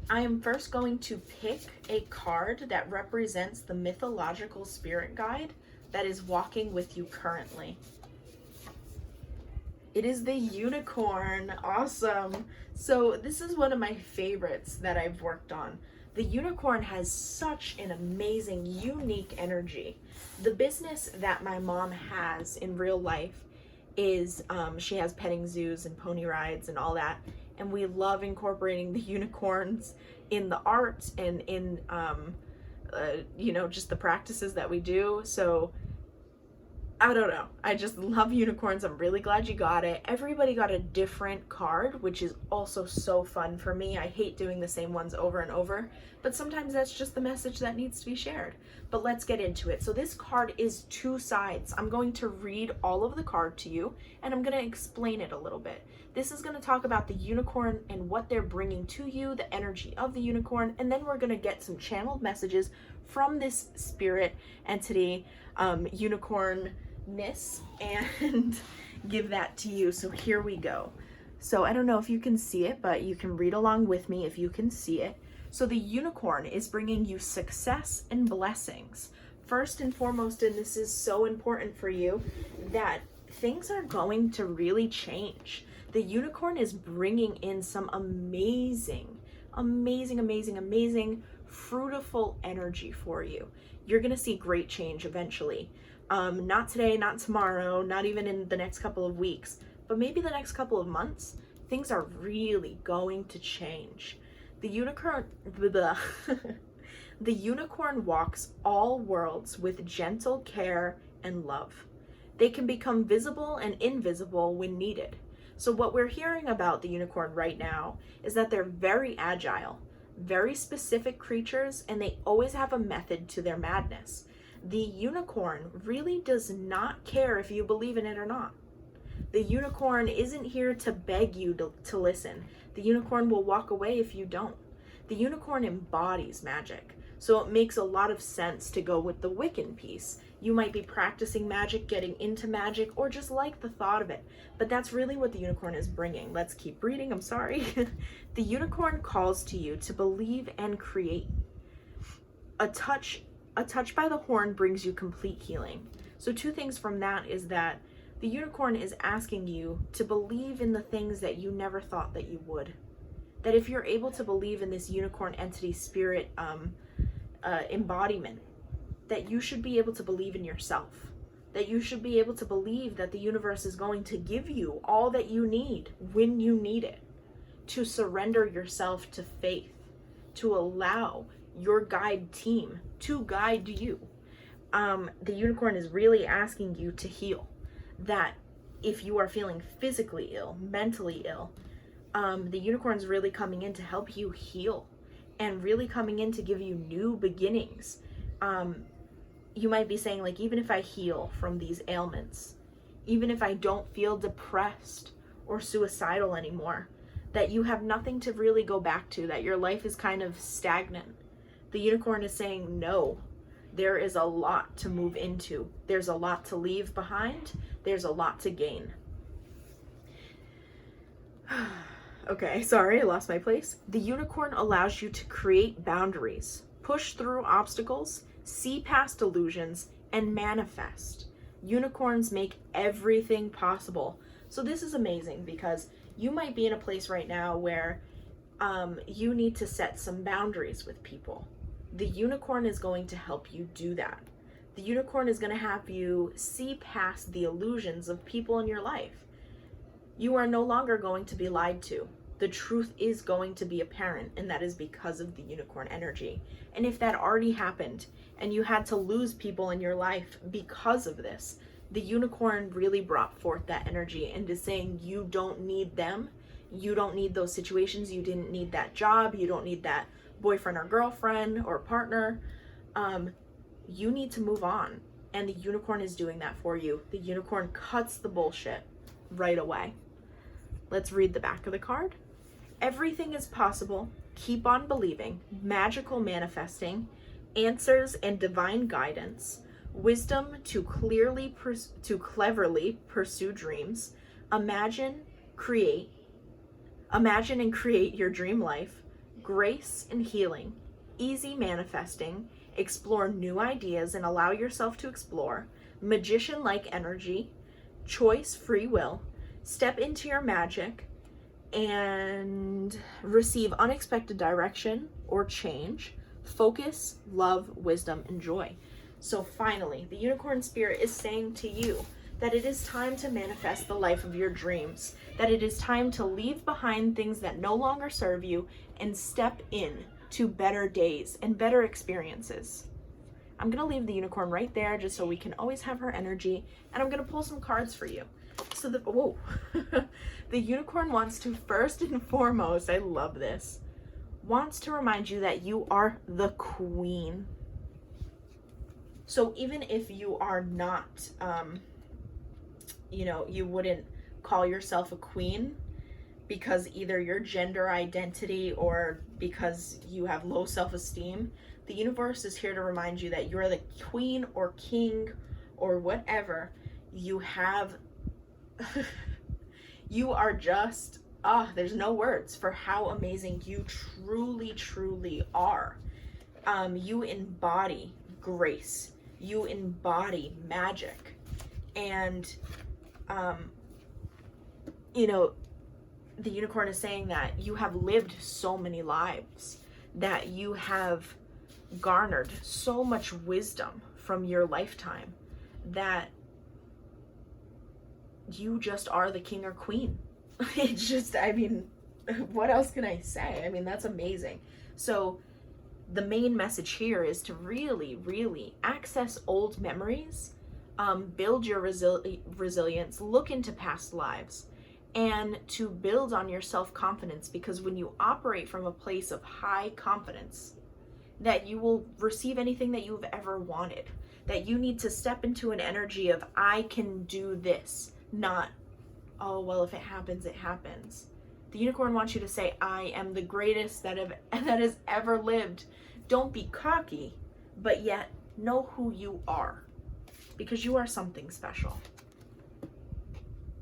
I am first going to pick a card that represents the mythological spirit guide that is walking with you currently. It is the unicorn. Awesome. So this is one of my favorites that I've worked on. The unicorn has such an amazing, unique energy. The business that my mom has in real life is she has petting zoos and pony rides and all that. And we love incorporating the unicorns in the art and in, you know, just the practices that we do. So I don't know. I just love unicorns. I'm really glad you got it. Everybody got a different card, which is also so fun for me. I hate doing the same ones over and over, but sometimes that's just the message that needs to be shared. But let's get into it. So this card is two sides. I'm going to read all of the card to you, and I'm going to explain it a little bit. This is going to talk about the unicorn and what they're bringing to you, the energy of the unicorn, and then we're going to get some channeled messages from this spirit entity, unicornness, and give that to you. So here we go. So I don't know if you can see it, but you can read along with me if you can see it. So the unicorn is bringing you success and blessings. First and foremost, and this is so important for you, that things are going to really change. The unicorn is bringing in some amazing, fruitful energy for you. You're going to see great change eventually. Not today, not tomorrow, not even in the next couple of weeks, but maybe the next couple of months. Things are really going to change. The unicorn, the unicorn walks all worlds with gentle care and love. They can become visible and invisible when needed. So what we're hearing about the unicorn right now is that they're very agile, very specific creatures, and they always have a method to their madness. The unicorn really does not care if you believe in it or not. The unicorn isn't here to beg you to listen. The unicorn will walk away if you don't. The unicorn embodies magic, so it makes a lot of sense to go with the Wiccan piece. You might be practicing magic, getting into magic, or just like the thought of it, but that's really what the unicorn is bringing. Let's keep reading, I'm sorry. The unicorn calls to you to believe and create. A touch by the horn brings you complete healing. So two things from that is that the unicorn is asking you to believe in the things that you never thought that you would. That if you're able to believe in this unicorn entity spirit embodiment, that you should be able to believe in yourself. That you should be able to believe that the universe is going to give you all that you need when you need it. To surrender yourself to faith. To allow your guide team to guide you. The unicorn is really asking you to heal. That if you are feeling physically ill, mentally ill, the unicorn is really coming in to help you heal and really coming in to give you new beginnings. You might be saying, like, even if I heal from these ailments, even if I don't feel depressed or suicidal anymore, that you have nothing to really go back to, that your life is kind of stagnant. The unicorn is saying, no, there is a lot to move into. There's a lot to leave behind. There's a lot to gain. Okay, sorry, I lost my place. The unicorn allows you to create boundaries, push through obstacles, see past illusions, and manifest. Unicorns make everything possible. So this is amazing because you might be in a place right now where you need to set some boundaries with people. The unicorn is going to help you do that. The unicorn is going to have you see past the illusions of people in your life. You are no longer going to be lied to. The truth is going to be apparent, and that is because of the unicorn energy. And if that already happened and you had to lose people in your life because of this, the unicorn really brought forth that energy and is saying you don't need them. You don't need those situations. You didn't need that job. You don't need that boyfriend or girlfriend or partner. You need to move on. And the unicorn is doing that for you. The unicorn cuts the bullshit right away. Let's read the back of the card. Everything is possible. Keep on believing. Magical manifesting. Answers and divine guidance. Wisdom to cleverly pursue dreams. Imagine and create your dream life. Grace and healing. Easy manifesting. Explore new ideas and allow yourself to explore. Magician-like energy. Choice, free will. Step into your magic and receive unexpected direction or change. Focus, love, wisdom, and joy. So finally, the unicorn spirit is saying to you that it is time to manifest the life of your dreams, that it is time to leave behind things that no longer serve you and step in to better days and better experiences. I'm going to leave the unicorn right there just so we can always have her energy. And I'm going to pull some cards for you. So whoa, the unicorn wants to first and foremost, I love this, wants to remind you that you are the queen. So even if you are not, you wouldn't call yourself a queen because either your gender identity or because you have low self-esteem, the universe is here to remind you that you're the queen or king or whatever. You have, you are just, there's no words for how amazing you truly, truly are. You embody grace. You embody magic. And, the unicorn is saying that you have lived so many lives, that you have garnered so much wisdom from your lifetime, that you just are the king or queen. It's just, what else can I say? That's amazing. So the main message here is to really, really access old memories, build your resilience, look into past lives, and to build on your self-confidence, because when you operate from a place of high confidence, that you will receive anything that you've ever wanted. That you need to step into an energy of, I can do this, not, oh, well, if it happens, it happens. The unicorn wants you to say, I am the greatest that has ever lived. Don't be cocky, but yet know who you are, because you are something special.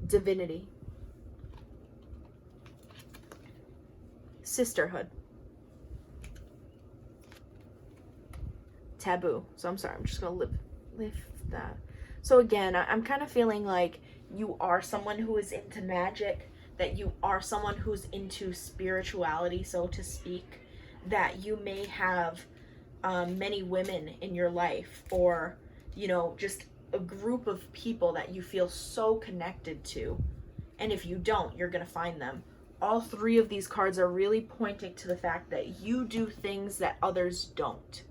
Divinity. Sisterhood. Taboo. So I'm sorry, I'm just gonna lift that. So again, I'm kind of feeling like you are someone who is into magic, that you are someone who's into spirituality, so to speak, that you may have many women in your life, or just a group of people that you feel so connected to. And if you don't, you're gonna find them. All three of these cards are really pointing to the fact that you do things that others don't,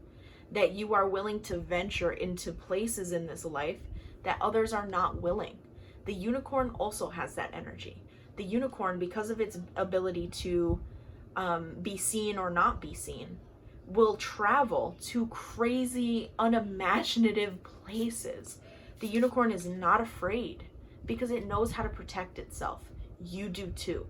that you are willing to venture into places in this life that others are not willing. The unicorn also has that energy. The unicorn, because of its ability to be seen or not be seen, will travel to crazy, unimaginative places. The unicorn is not afraid because it knows how to protect itself. You do too.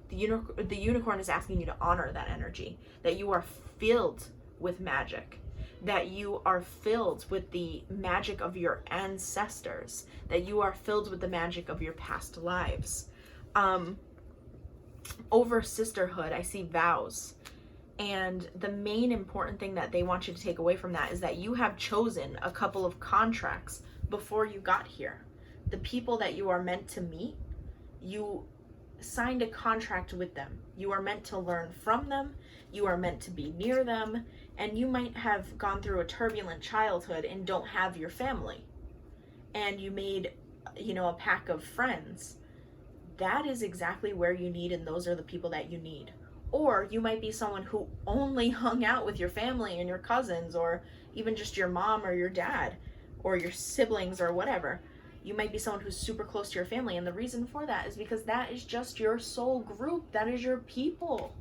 The unicorn is asking you to honor that energy, that you are filled with magic, that you are filled with the magic of your ancestors, that you are filled with the magic of your past lives. Over sisterhood, I see vows. And the main important thing that they want you to take away from that is that you have chosen a couple of contracts before you got here. The people that you are meant to meet, you signed a contract with them. You are meant to learn from them. You are meant to be near them. And you might have gone through a turbulent childhood and don't have your family. And you made, a pack of friends. That is exactly where you need, and those are the people that you need. Or you might be someone who only hung out with your family and your cousins, or even just your mom or your dad or your siblings or whatever. You might be someone who's super close to your family, and the reason for that is because that is just your soul group. That is your people.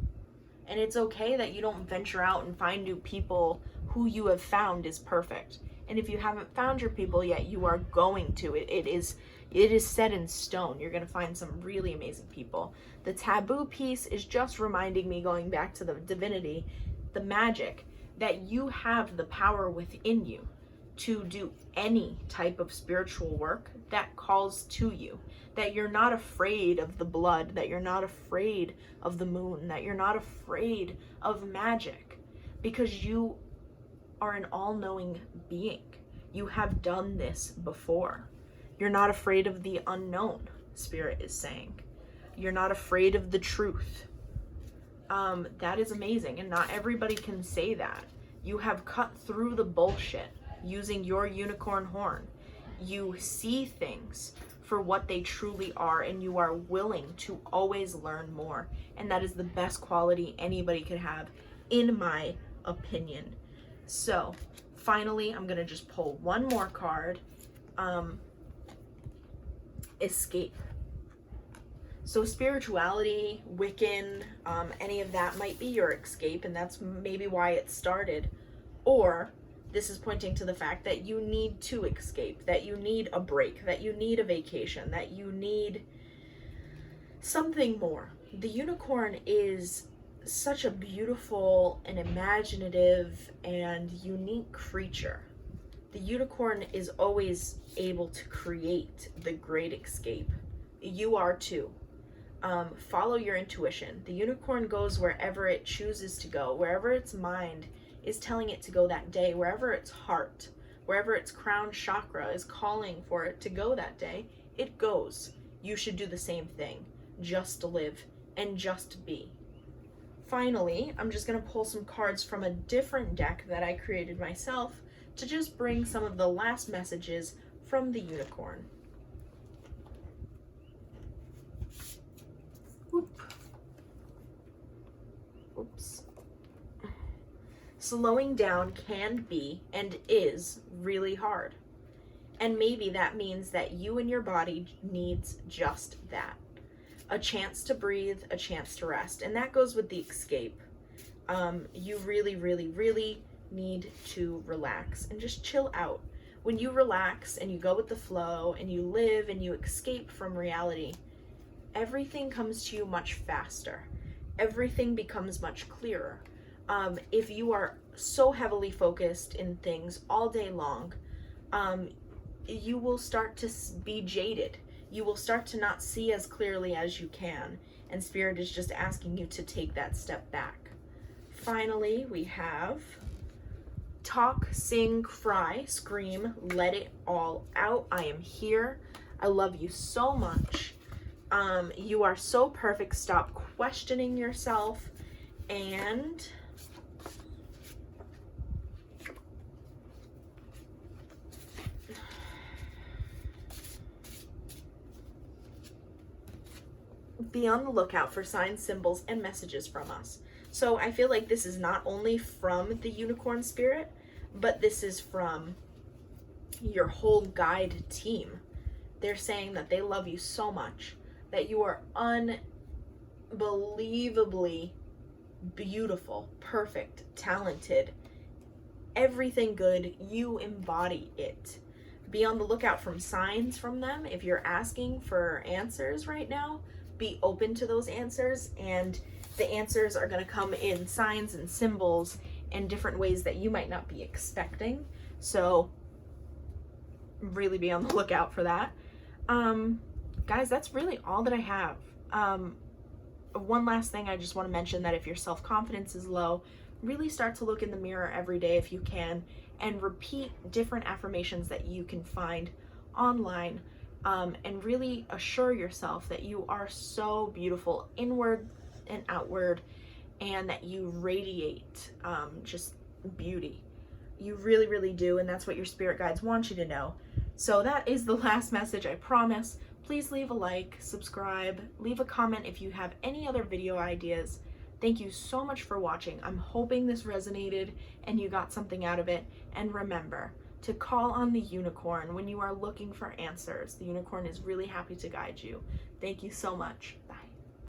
And it's okay that you don't venture out and find new people. Who you have found is perfect. And if you haven't found your people yet, you are going to. It is set in stone. You're going to find some really amazing people. The taboo piece is just reminding me, going back to the divinity, the magic, that you have the power within you to do any type of spiritual work that calls to you, that you're not afraid of the blood, that you're not afraid of the moon, that you're not afraid of magic, because you are an all-knowing being. You have done this before. You're not afraid of the unknown, Spirit is saying. You're not afraid of the truth. That is amazing, and not everybody can say that. You have cut through the bullshit using your unicorn horn. You see things for what they truly are, and you are willing to always learn more. And that is the best quality anybody could have, in my opinion. So, Finally, I'm going to just pull one more card. Escape. So spirituality, Wiccan, any of that might be your escape, and that's maybe why it started. Or this is pointing to the fact that you need to escape, that you need a break, that you need a vacation, that you need something more. The unicorn is such a beautiful and imaginative and unique creature. The unicorn is always able to create the great escape. You are too. Follow your intuition. The unicorn goes wherever it chooses to go, wherever its mind is telling it to go that day, wherever its heart, wherever its crown chakra is calling for it to go that day, it goes. You should do the same thing. Just live and just be. Finally, I'm just going to pull some cards from a different deck that I created myself to just bring some of the last messages from the unicorn. Oops. Slowing down can be and is really hard. And maybe that means that you and your body needs just that. A chance to breathe, a chance to rest. And that goes with the escape. You really, really, really need to relax and just chill out. When you relax and you go with the flow and you live and you escape from reality, everything comes to you much faster. Everything becomes much clearer. If you are so heavily focused in things all day long, you will start to be jaded. You will start to not see as clearly as you can, and Spirit is just asking you to take that step back. Finally, we have talk, sing, cry, scream, let it all out. I am here. I love you so much. You are so perfect. Stop questioning yourself, and be on the lookout for signs, symbols, and messages from us. So I feel like this is not only from the unicorn spirit, but this is from your whole guide team. They're saying that they love you so much, that you are unbelievably beautiful, perfect, talented, everything good. You embody it. Be on the lookout from signs from them. If you're asking for answers right now, be open to those answers, and the answers are going to come in signs and symbols and different ways that you might not be expecting. So really be on the lookout for that. Guys, that's really all that I have. One last thing I just want to mention, that if your self-confidence is low, really start to look in the mirror every day if you can, and repeat different affirmations that you can find online, and really assure yourself that you are so beautiful inward and outward, and that you radiate just beauty. You really, really do, and that's what your spirit guides want you to know. So that is the last message, I promise. Please leave a like, subscribe, leave a comment if you have any other video ideas. Thank you so much for watching. I'm hoping this resonated and you got something out of it. And remember to call on the unicorn when you are looking for answers. The unicorn is really happy to guide you. Thank you so much.